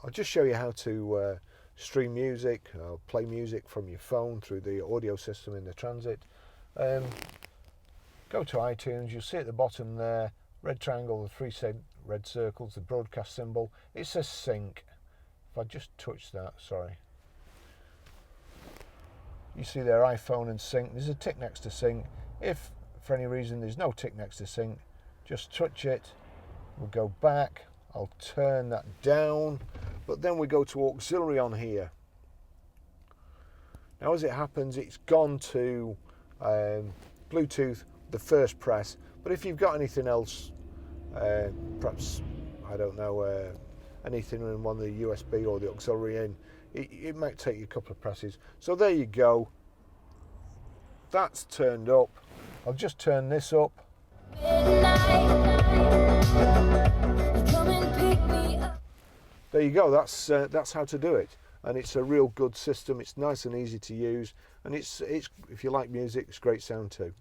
I'll just show you how to stream music, play music from your phone through the audio system in the Transit. Go to iTunes, you'll see at the bottom there, red triangle, the three red circles, the broadcast symbol. It says sync. If I just touch that, sorry. You see there iPhone and sync. There's a tick next to sync. If for any reason there's no tick next to sync, just touch it. We'll go back. I'll turn that down. But then we go to auxiliary on here. Now as it happens, it's gone to Bluetooth, the first press. But if you've got anything else, perhaps, I don't know, anything in one of the USB or the auxiliary in, it might take you a couple of presses. So there you go. That's turned up. I'll just turn this up. There you go. That's how to do it, and it's a real good system. It's nice and easy to use, and it's if you like music, it's great sound too.